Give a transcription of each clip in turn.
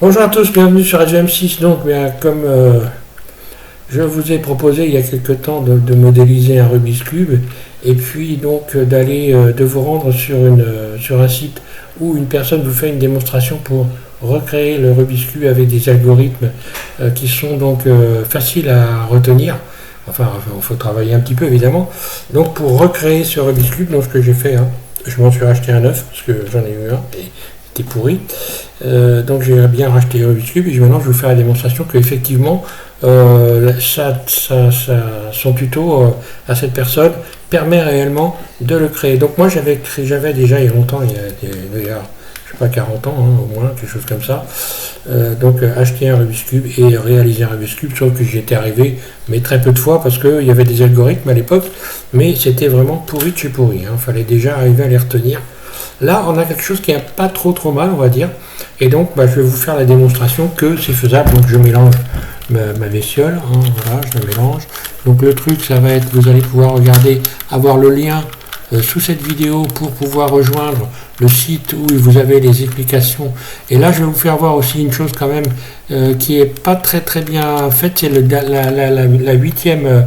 Bonjour à tous, bienvenue sur Radio M6. Donc, bien, comme je vous ai proposé il y a quelques temps de modéliser un Rubik's Cube et puis donc de vous rendre sur un site où une personne vous fait une démonstration pour recréer le Rubik's Cube avec des algorithmes qui sont donc faciles à retenir. Enfin, il faut travailler un petit peu évidemment. Donc, pour recréer ce Rubik's Cube, donc ce que j'ai fait, je m'en suis racheté un neuf parce que j'en ai eu un et c'était pourri. Donc j'ai bien racheté le Rubik's Cube et maintenant je vais vous faire la démonstration que effectivement son tuto à cette personne permet réellement de le créer. Donc moi j'avais déjà il y a longtemps, d'ailleurs je sais pas 40 ans au moins, quelque chose comme ça, donc acheter un Rubik's Cube et réaliser un Rubik's Cube, sauf que j'y étais arrivé mais très peu de fois parce qu'il y avait des algorithmes à l'époque, mais c'était vraiment pourri de chez pourri, il fallait déjà arriver à les retenir. Là, on a quelque chose qui est pas trop mal, on va dire. Et donc, je vais vous faire la démonstration que c'est faisable. Donc, je mélange ma bestiole. Voilà, je la mélange. Donc, le truc, ça va être, vous allez pouvoir regarder, avoir le lien sous cette vidéo pour pouvoir rejoindre le site où vous avez les explications. Et là, je vais vous faire voir aussi une chose quand même qui est pas très bien faite. C'est la huitième,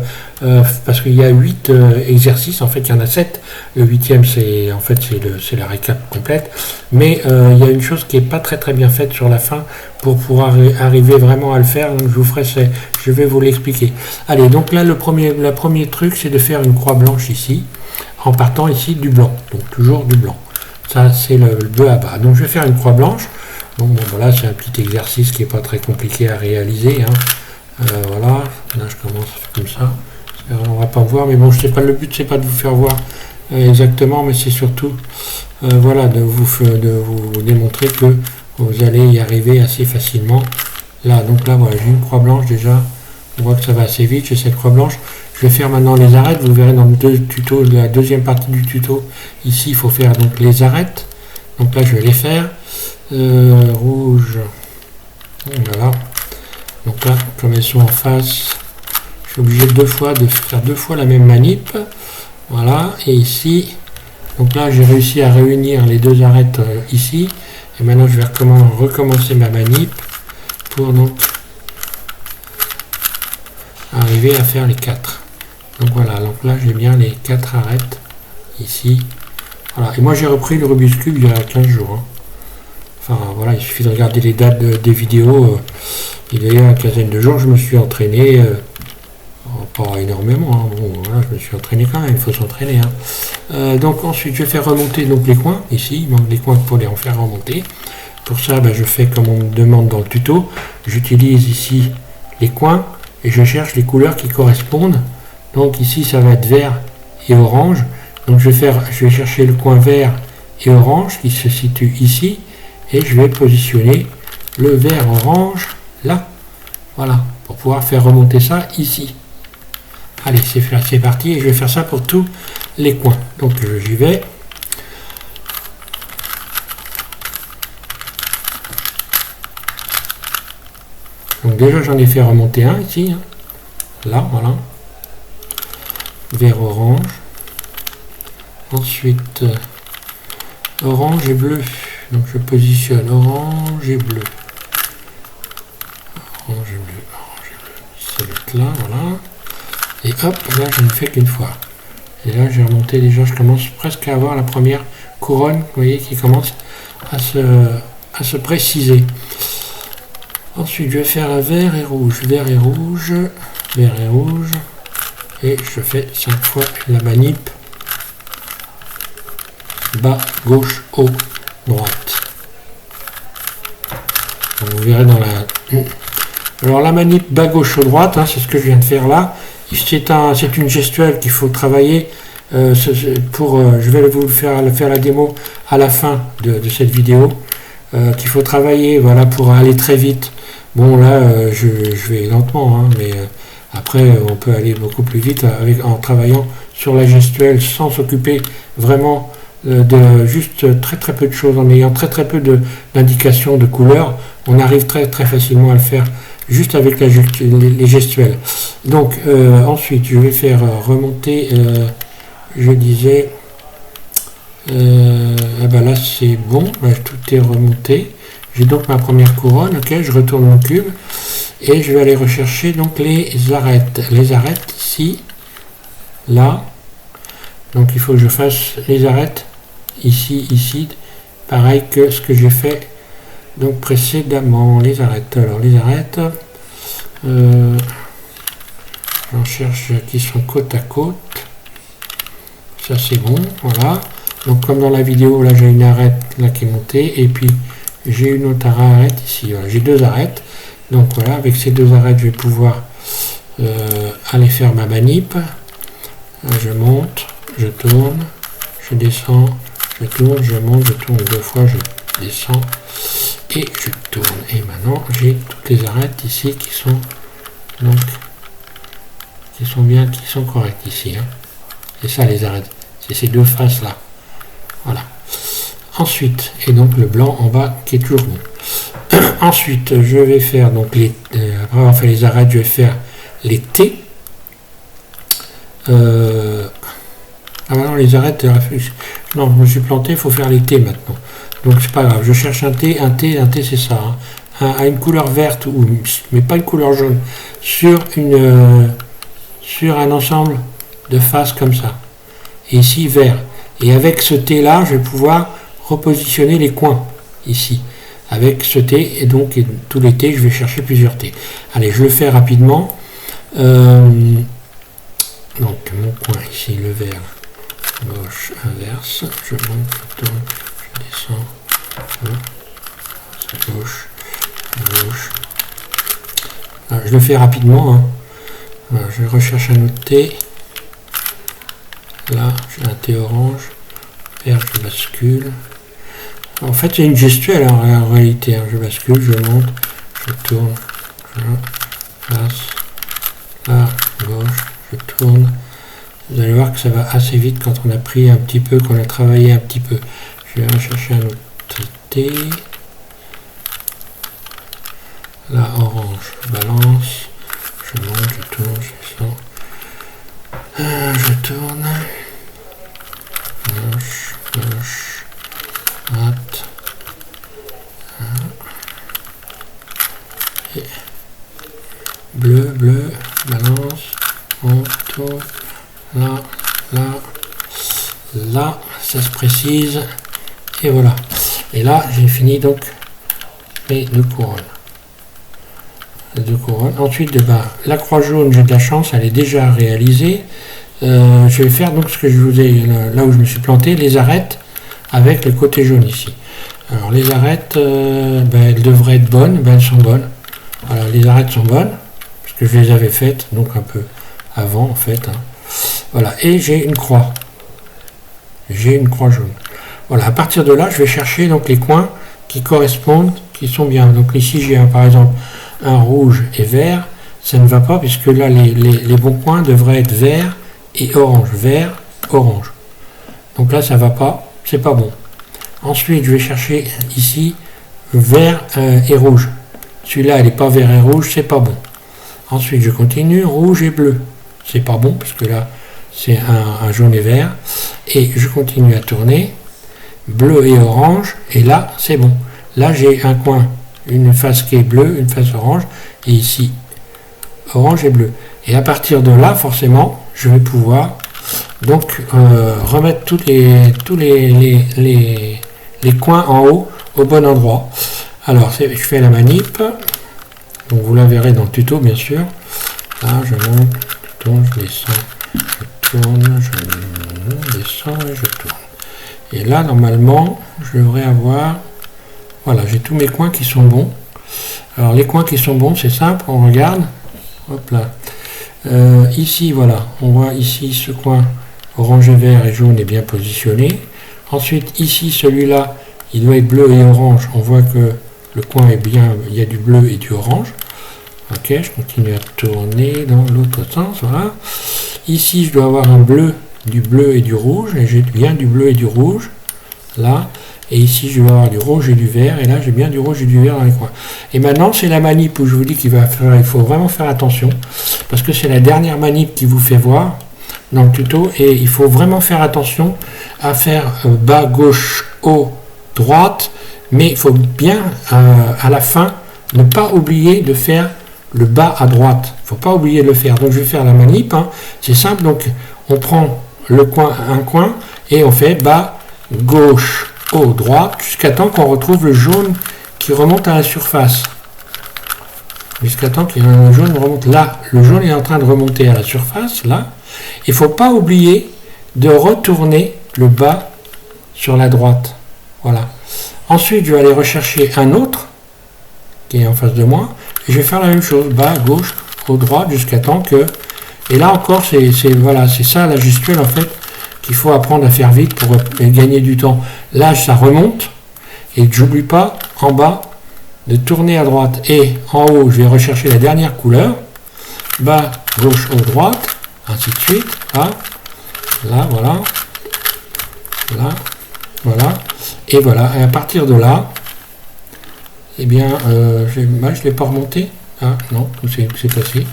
parce qu'il y a 8 exercices. En fait, il y en a 7. Le huitième, c'est la récap complète. Mais il y a une chose qui est pas très bien faite sur la fin pour pouvoir arriver vraiment à le faire. Donc, je vais vous l'expliquer. Allez, donc là, le premier truc, c'est de faire une croix blanche ici, en partant ici du blanc. Donc toujours du blanc. Ça, c'est le bleu à bas. Donc, je vais faire une croix blanche. Donc, voilà, c'est un petit exercice qui n'est pas très compliqué à réaliser. Voilà, là, je commence comme ça. On va pas voir, mais bon, je sais pas, le but, c'est pas de vous faire voir exactement, mais c'est surtout, voilà, de vous démontrer que vous allez y arriver assez facilement. Là, donc là, voilà, j'ai une croix blanche déjà. On voit que ça va assez vite, j'ai cette croix blanche. Je vais faire maintenant les arêtes. Vous verrez dans le tuto, la deuxième partie du tuto, ici, il faut faire donc les arêtes. Donc là, je vais les faire. Rouge. Voilà. Donc là, comme elles sont en face, je suis obligé de faire deux fois la même manip. Voilà. Et ici, donc là, j'ai réussi à réunir les deux arêtes ici. Et maintenant, je vais recommencer ma manip pour donc arriver à faire les 4. Donc voilà, donc là j'ai bien les 4 arêtes ici. Voilà, et moi j'ai repris le Rubik's Cube il y a 15 jours. Enfin voilà, il suffit de regarder les dates des vidéos. Il y a une quinzaine de jours, je me suis entraîné, pas énormément, bon voilà, je me suis entraîné quand même, il faut s'entraîner. Donc ensuite je vais faire remonter donc les coins, ici, il manque des coins pour les en faire remonter. Pour ça, je fais comme on me demande dans le tuto, j'utilise ici les coins et je cherche les couleurs qui correspondent. Donc ici ça va être vert et orange. Donc je vais chercher le coin vert et orange qui se situe ici et je vais positionner le vert orange là. Voilà, pour pouvoir faire remonter ça ici. Allez, c'est parti et je vais faire ça pour tous les coins. Donc j'y vais. Donc déjà j'en ai fait remonter un ici. Là, voilà. Vert orange. Ensuite, orange et bleu. Donc je positionne orange et bleu. Orange et bleu, orange et bleu. Ça va être là, voilà. Et hop, là je ne fais qu'une fois. Et là j'ai remonté déjà, je commence presque à avoir la première couronne, vous voyez, qui commence à se préciser. Ensuite je vais faire un vert et rouge, vert et rouge, vert et rouge. Et je fais 5 fois la manip bas, gauche, haut, droite. Donc vous verrez dans la... Alors la manip bas, gauche, haut, droite, c'est ce que je viens de faire là. C'est une gestuelle qu'il faut travailler. Je vais vous faire la démo à la fin de cette vidéo. Qu'il faut travailler, voilà, pour aller très vite. Bon là, je vais lentement, mais... Après, on peut aller beaucoup plus vite en travaillant sur la gestuelle sans s'occuper vraiment de juste très peu de choses, en ayant très peu d'indications de couleurs. On arrive très facilement à le faire juste avec les gestuelles. Donc ensuite, je vais faire remonter, je disais, là c'est bon, tout est remonté. J'ai donc ma première couronne, ok, je retourne mon cube et je vais aller rechercher donc les arêtes. Les arêtes ici, là. Donc il faut que je fasse les arêtes ici, ici, pareil que ce que j'ai fait donc précédemment. Les arêtes. Alors les arêtes, j'en cherche qui sont côte à côte. Ça c'est bon, voilà. Donc comme dans la vidéo, là j'ai une arête là qui est montée et puis j'ai une autre arête ici. Voilà. J'ai deux arêtes. Donc voilà, avec ces deux arêtes, je vais pouvoir aller faire ma manip. Je monte, je tourne, je descends, je tourne, je monte, je tourne deux fois, je descends et je tourne. Et maintenant, j'ai toutes les arêtes ici qui sont donc qui sont bien, qui sont correctes ici. Hein. C'est ça les arêtes. C'est ces deux faces là. Voilà. Ensuite, et donc le blanc en bas qui est toujours bon. Ensuite, je vais faire donc les. Après avoir fait les arêtes, je vais faire les T. Ah non, les arêtes. Non, je me suis planté, il faut faire les T maintenant. Donc c'est pas grave, je cherche un T c'est ça. Hein. À une couleur verte, mais pas une couleur jaune, sur un ensemble de faces comme ça. Et ici, vert. Et avec ce T là, je vais pouvoir repositionner les coins ici. Avec ce T, et donc tous les T, je vais chercher plusieurs T. Allez, je le fais rapidement. Donc mon coin ici, le vert, gauche, inverse, je monte, je tourne, je descends, gauche, gauche. Alors, je le fais rapidement. Hein. Alors, je recherche un autre T. Là, j'ai un T orange, vert, je bascule. En fait, c'est une gestuelle en réalité. Hein. Je bascule, je monte, je tourne, je passe, là, gauche, je tourne. Vous allez voir que ça va assez vite quand on a pris un petit peu, qu'on a travaillé un petit peu. Je vais rechercher un autre T. Là, orange, je balance, je monte, je tourne, je descends. Je tourne. Gauche, gauche, droite. Et bleu, bleu, balance, on tourne. Là, là, là, ça se précise. Et voilà. Et là, j'ai fini donc mes deux couronnes. Ensuite, la croix jaune, j'ai de la chance, elle est déjà réalisée. Je vais faire donc ce que je vous ai, là où je me suis planté, les arêtes avec le côté jaune ici. Alors les arêtes, elles devraient être bonnes, elles sont bonnes. Voilà, les arêtes sont bonnes, parce que je les avais faites, donc un peu avant en fait. Hein. Voilà, et j'ai une croix. J'ai une croix jaune. Voilà, à partir de là, je vais chercher donc les coins qui correspondent, qui sont bien. Donc ici, j'ai par exemple un rouge et vert. Ça ne va pas, puisque là, les bons coins devraient être vert et orange. Vert, orange. Donc là, ça ne va pas, c'est pas bon. Ensuite, je vais chercher ici vert et rouge. Celui-là, il n'est pas vert et rouge, c'est pas bon. Ensuite, je continue, rouge et bleu. C'est pas bon, parce que là, c'est un jaune et vert. Et je continue à tourner, bleu et orange, et là, c'est bon. Là, j'ai un coin, une face qui est bleue, une face orange, et ici, orange et bleu. Et à partir de là, forcément, je vais pouvoir donc remettre tous les coins en haut au bon endroit. Alors, je fais la manip. Donc, vous la verrez dans le tuto, bien sûr. Là, je monte, je tourne, je descends, je tourne, je descends et je tourne. Et là, normalement, je devrais avoir... Voilà, j'ai tous mes coins qui sont bons. Alors, les coins qui sont bons, c'est simple, on regarde. Hop là. Ici, voilà, on voit ici ce coin orange, vert et jaune est bien positionné. Ensuite, ici, celui-là, il doit être bleu et orange. On voit que le coin est bien, il y a du bleu et du orange. Ok, je continue à tourner dans l'autre sens, voilà. Ici, je dois avoir du bleu et du rouge, et j'ai bien du bleu et du rouge, là. Et ici, je vais avoir du rouge et du vert, et là, j'ai bien du rouge et du vert dans les coins. Et maintenant, c'est la manip où je vous dis il faut vraiment faire attention, parce que c'est la dernière manip qui vous fait voir dans le tuto, et il faut vraiment faire attention à faire bas, gauche, haut, droite, Mais il faut bien, à la fin, ne pas oublier de faire le bas à droite. Il ne faut pas oublier de le faire. Donc je vais faire la manip. Hein. C'est simple. Donc on prend un coin et on fait bas, gauche, haut, droite, jusqu'à temps qu'on retrouve le jaune qui remonte à la surface. Jusqu'à temps que le jaune remonte là. Le jaune est en train de remonter à la surface, là. Il ne faut pas oublier de retourner le bas sur la droite. Voilà. Ensuite, je vais aller rechercher un autre qui est en face de moi. Et je vais faire la même chose. Bas, gauche, haut, droite, jusqu'à temps que... Et là encore, c'est ça la gestuelle en fait qu'il faut apprendre à faire vite pour gagner du temps. Là, ça remonte. Et j'oublie pas, en bas, de tourner à droite. Et en haut, je vais rechercher la dernière couleur. Bas, gauche, haut, droite. Ainsi de suite. Là, là, voilà. Là, voilà. Et voilà. Et à partir de là, eh bien, je ne l'ai pas remonté. Ah, non, c'est passé.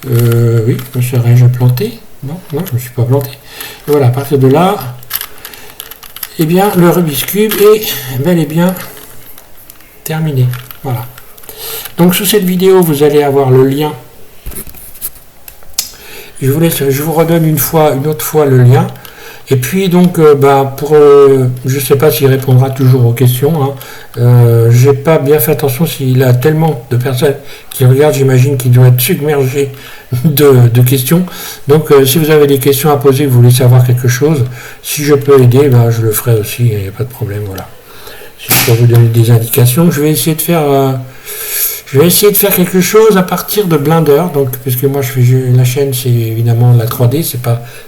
Oui, me serais-je planté? Non, non, je ne me suis pas planté. Et voilà, à partir de là, eh bien, le Rubik's Cube est bel et bien terminé. Voilà. Donc, sous cette vidéo, vous allez avoir le lien. Je vous redonne une autre fois le lien. Et puis donc, je ne sais pas s'il répondra toujours aux questions. Hein. J'ai pas bien fait attention s'il a tellement de personnes qui regardent. J'imagine qu'il doit être submergé de questions. Donc, si vous avez des questions à poser, vous voulez savoir quelque chose, si je peux aider, je le ferai aussi. Il n'y a pas de problème. Voilà. Si je peux vous donner des indications, je vais essayer de faire. Quelque chose à partir de Blender, donc puisque moi la chaîne c'est évidemment la 3D,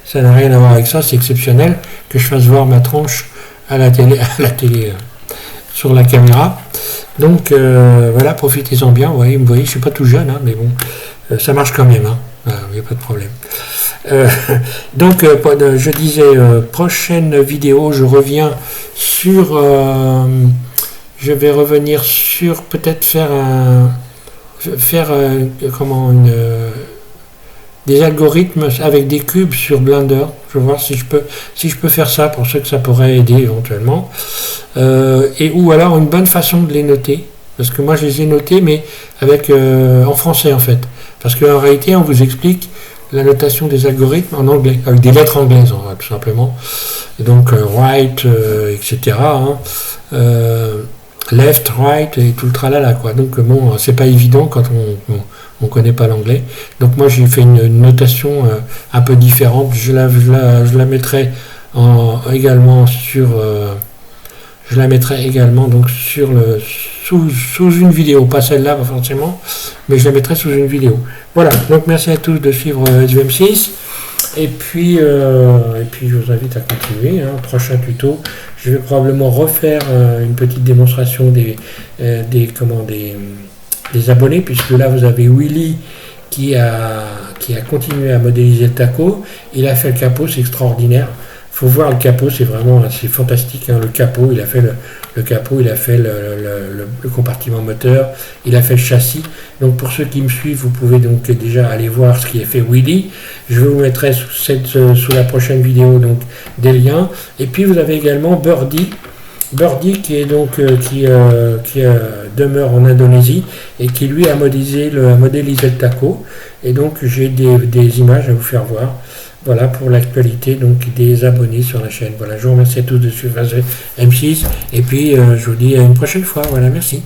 ça n'a rien à voir avec ça, c'est exceptionnel que je fasse voir ma tronche à la télé sur la caméra. Donc voilà, profitez-en bien. Vous voyez, je suis pas tout jeune, hein, mais bon, ça marche quand même. Hein. Il n'y a pas de problème. Donc je disais prochaine vidéo, je reviens sur je vais revenir sur peut-être des algorithmes avec des cubes sur Blender. Je vais voir si je peux faire ça pour ceux que ça pourrait aider éventuellement. Ou alors une bonne façon de les noter. Parce que moi je les ai notés mais en français en fait. Parce qu'en réalité on vous explique la notation des algorithmes en anglais, avec des lettres anglaises tout simplement. Et donc right, etc. Hein. Left, right et tout le tralala quoi. Donc bon, c'est pas évident quand on connaît pas l'anglais. Donc moi j'ai fait une notation un peu différente. Je la mettrai également sur je la mettrai également donc sur sous une vidéo, pas celle-là pas forcément, mais je la mettrai sous une vidéo. Voilà. Donc merci à tous de suivre SVM6. Et puis je vous invite à continuer. Hein. Prochain tuto, je vais probablement refaire une petite démonstration des abonnés, puisque là vous avez Willy qui a continué à modéliser le taco. Il a fait le capot, c'est extraordinaire. Faut voir le capot, c'est fantastique. Hein. Le capot, il a fait le capot, il a fait le compartiment moteur, il a fait le châssis. Donc pour ceux qui me suivent, vous pouvez donc déjà aller voir ce qui est fait Willy. Je vous mettrai sous la prochaine vidéo donc des liens. Et puis vous avez également Birdie qui est donc qui demeure en Indonésie et qui lui a modélisé le taco. Et donc j'ai des images à vous faire voir. Voilà pour l'actualité donc des abonnés sur la chaîne. Voilà, je vous remercie à tous de suivre M6 et puis je vous dis à une prochaine fois. Voilà, merci.